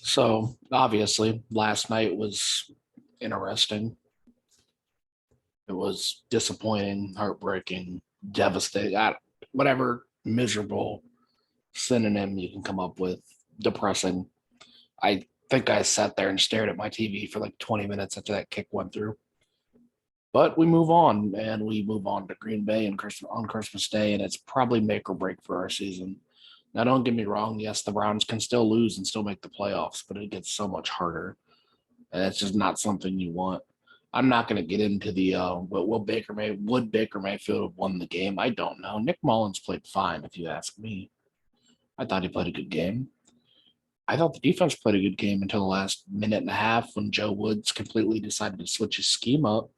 So obviously, last night was interesting. It was disappointing, heartbreaking, devastating, whatever miserable synonym you can come up with. Depressing. I think I sat there and stared at my TV for like 20 minutes after that kick went through. But we move on, and we move on to Green Bay and on Christmas Day, and it's probably make or break for our season. Now, don't get me wrong. Yes, the Browns can still lose and still make the playoffs, but it gets so much harder. And that's just not something you want. I'm not going to get into the would Baker Mayfield have won the game? I don't know. Nick Mullins played fine, if you ask me. I thought he played a good game. I thought the defense played a good game until the last minute and a half when Joe Woods completely decided to switch his scheme up.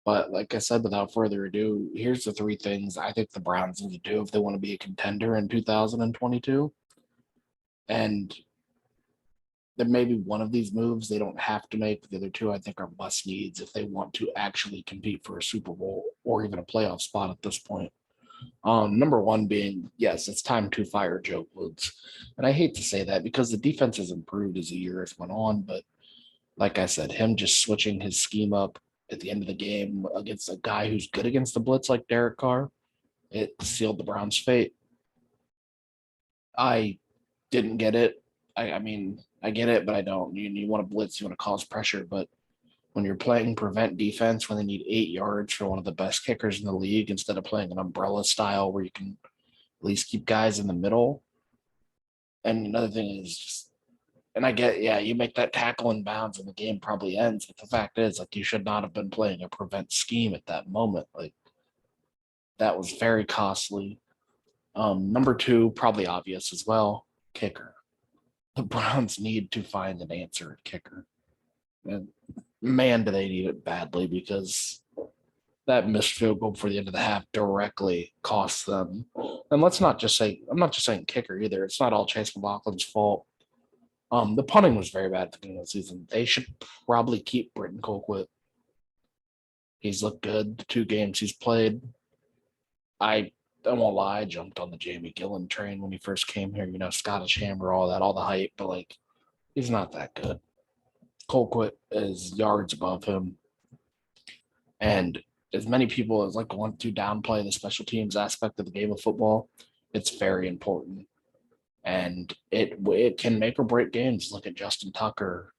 But like I said, without further ado, here's the three things I think the Browns need to do if they want to be a contender in 2022. And then maybe one of these moves they don't have to make. The other two I think are must needs if they want to actually compete for a Super Bowl or even a playoff spot at this point. Number one being, yes, it's time to fire Joe Woods. And I hate to say that because the defense has improved as the year has went on, but like I said, him just switching his scheme up at the end of the game against a guy who's good against the blitz like Derek Carr, it sealed the Browns' fate. I didn't get it. I mean, I get it, but I don't. You want to blitz, you want to cause pressure, but when you're playing prevent defense, when they need 8 yards for one of the best kickers in the league, instead of playing an umbrella style where you can at least keep guys in the middle. And another thing is just, and I get, yeah, you make that tackle in bounds and the game probably ends. But the fact is, like, you should not have been playing a prevent scheme at that moment. Like, that was very costly. Number two, probably obvious as well, kicker. The Browns need to find an answer at kicker. And man, do they need it badly because that missed field goal before the end of the half directly cost them. And let's not just say, I'm not just saying kicker either. It's not all Chase McLaughlin's fault. The punting was very bad at the beginning of the season. They should probably keep Britton Colquitt. He's looked good the 2 games he's played. I won't lie, I jumped on the Jamie Gillen train when he first came here. Scottish Hammer, all that, all the hype, but like he's not that good. Colquitt is yards above him, and as many people as like want to downplay the special teams aspect of the game of football, it's very important, and it can make or break games. Look at Justin Tucker.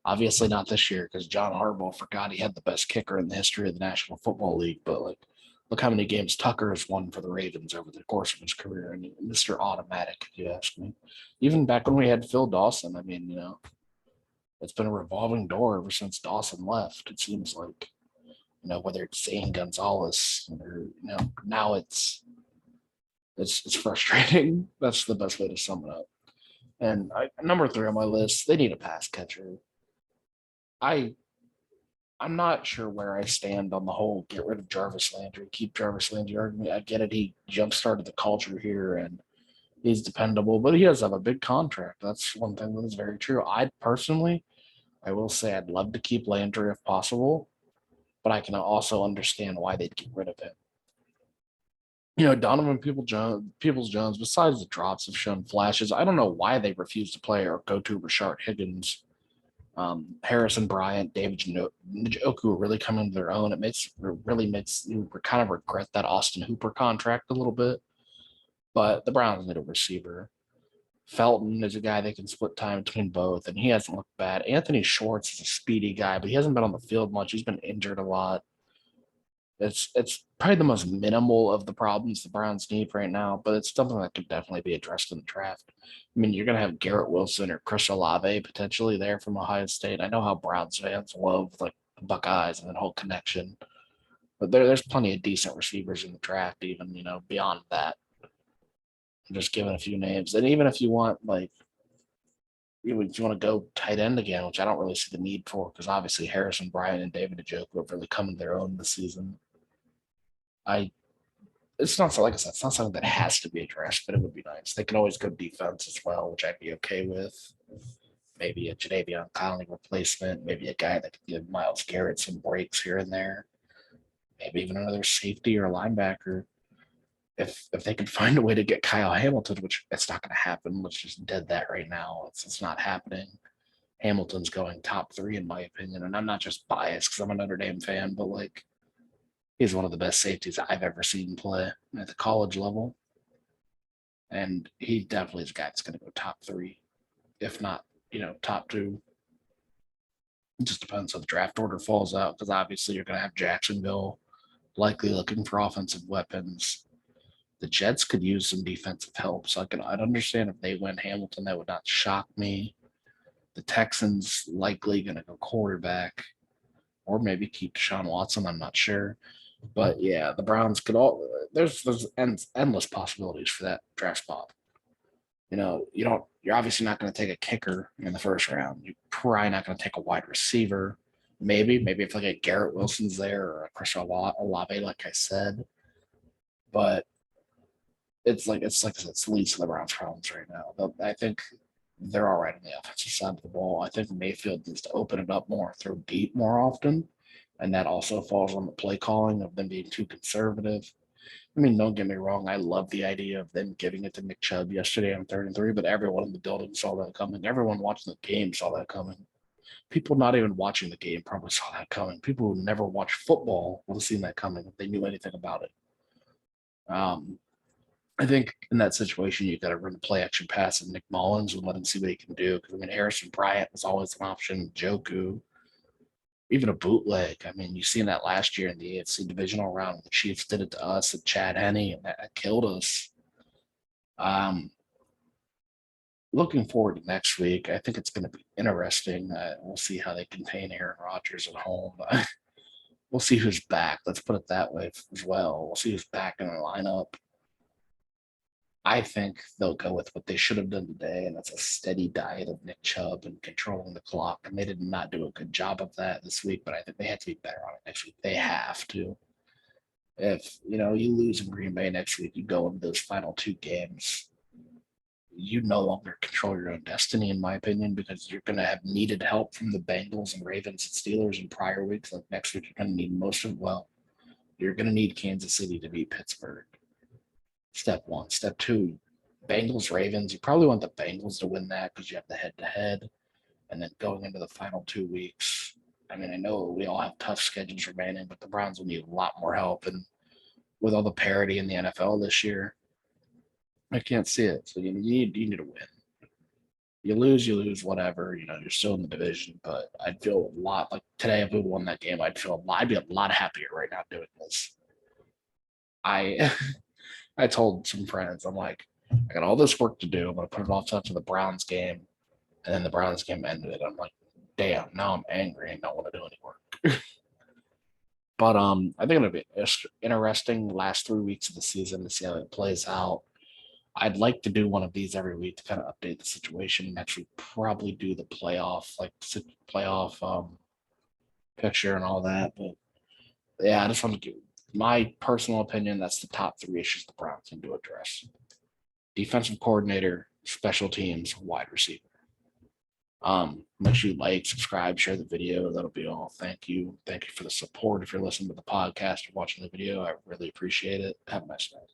Obviously not this year because John Harbaugh forgot he had the best kicker in the history of the National Football League. But like, look how many games Tucker has won for the Ravens over the course of his career, and Mr. Automatic, if you ask me. Even back when we had Phil Dawson, I mean, it's been a revolving door ever since Dawson left. It seems like, whether it's Zane Gonzalez or now it's frustrating. That's the best way to sum it up. And number three on my list, they need a pass catcher. I I'm not sure where I stand on the whole get rid of Jarvis Landry, keep Jarvis Landry argument. I get it. He jump started the culture here and he's dependable, but he does have a big contract. That's one thing that is very true. I will say I'd love to keep Landry if possible, but I can also understand why they'd get rid of him. Donovan Peoples Jones, besides the drops, have shown flashes. I don't know why they refuse to play or go to Rashard Higgins, Harrison Bryant, David Njoku really come into their own. Really makes you kind of regret that Austin Hooper contract a little bit. But the Browns need a receiver. Felton is a guy that can split time between both, and he hasn't looked bad. Anthony Schwartz is a speedy guy, but he hasn't been on the field much. He's been injured a lot. It's probably the most minimal of the problems the Browns need right now, but it's something that could definitely be addressed in the draft. I mean, you're going to have Garrett Wilson or Chris Olave potentially there from Ohio State. I know how Browns fans love like the Buckeyes and that whole connection, but there's plenty of decent receivers in the draft, even beyond that. I'm just giving a few names, and even if you want like if you want to go tight end again, which I don't really see the need for, because obviously Harrison Bryant and David Njoku have really come to their own this season. I it's not so like I said, it's not something that has to be addressed, but it would be nice. They can always go defense as well, which I'd be okay with. Maybe a Jadavion Clowney replacement, maybe a guy that could give Myles Garrett some breaks here and there, maybe even another safety or linebacker. if they could find a way to get Kyle Hamilton, which it's not going to happen, let's just dead that right now. It's not happening. Hamilton's going top 3 in my opinion, and I'm not just biased because I'm a Notre Dame fan, but like he's one of the best safeties I've ever seen play at the college level, and he definitely is a guy that's going to go top 3, if not top 2. It just depends how the draft order falls out because obviously you're going to have Jacksonville likely looking for offensive weapons. The Jets could use some defensive help, so I'd understand if they win Hamilton. That would not shock me. The Texans likely going to go quarterback, or maybe keep Deshaun Watson. I'm not sure, but yeah, the Browns could all. There's endless possibilities for that draft spot. You don't. You're obviously not going to take a kicker in the first round. You're probably not going to take a wide receiver. Maybe if like a Garrett Wilson's there or a Chris Olave, like I said, but it's like I said, it's the least of the Browns' problems right now. I think they're all right on the offensive side of the ball. I think Mayfield needs to open it up more, throw deep more often, and that also falls on the play calling of them being too conservative. I mean, don't get me wrong. I love the idea of them giving it to Nick Chubb yesterday on 3rd and 3, but everyone in the building saw that coming. Everyone watching the game saw that coming. People not even watching the game probably saw that coming. People who never watched football would have seen that coming if they knew anything about it. I think in that situation, you got to run the play action pass and Nick Mullins and let him see what he can do. Because I mean, Harrison Bryant was always an option. Joku, even a bootleg. I mean, you seen that last year in the AFC divisional round. The Chiefs did it to us at Chad Henne, and that killed us. Um, Looking forward to next week. I think it's going to be interesting. We'll see how they contain Aaron Rodgers at home. We'll see who's back. Let's put it that way as well. We'll see who's back in the lineup. I think they'll go with what they should have done today, and that's a steady diet of Nick Chubb and controlling the clock. And they did not do a good job of that this week, but I think they have to be better on it next week. They have to. If you lose in Green Bay next week, you go into those final 2 games, you no longer control your own destiny, in my opinion, because you're going to have needed help from the Bengals and Ravens and Steelers in prior weeks. Like next week, you're going to need most of you're going to need Kansas City to beat Pittsburgh. Step 1. Step 2, Bengals, Ravens. You probably want the Bengals to win that because you have the head-to-head. And then going into the final 2 weeks, I mean, I know we all have tough schedules remaining, but the Browns will need a lot more help. And with all the parity in the NFL this year, I can't see it. So you need to win. You lose, whatever. You're still in the division, but I'd feel a lot like today if we won that game, I'd be a lot happier right now doing this. I I told some friends, I'm like, I got all this work to do. I'm gonna put it off to the Browns game, and then the Browns game ended. I'm like, damn, now I'm angry and don't want to do any work. But I think it'll be interesting the last 3 weeks of the season to see how it plays out. I'd like to do one of these every week to kind of update the situation and actually probably do the playoff picture and all that. But yeah, I just want to give my personal opinion. That's the top 3 issues the Browns need to address: defensive coordinator, special teams, wide receiver. Make sure you like, subscribe, share the video. That'll be all. Thank you. Thank you for the support. If you're listening to the podcast or watching the video, I really appreciate it. Have a nice night.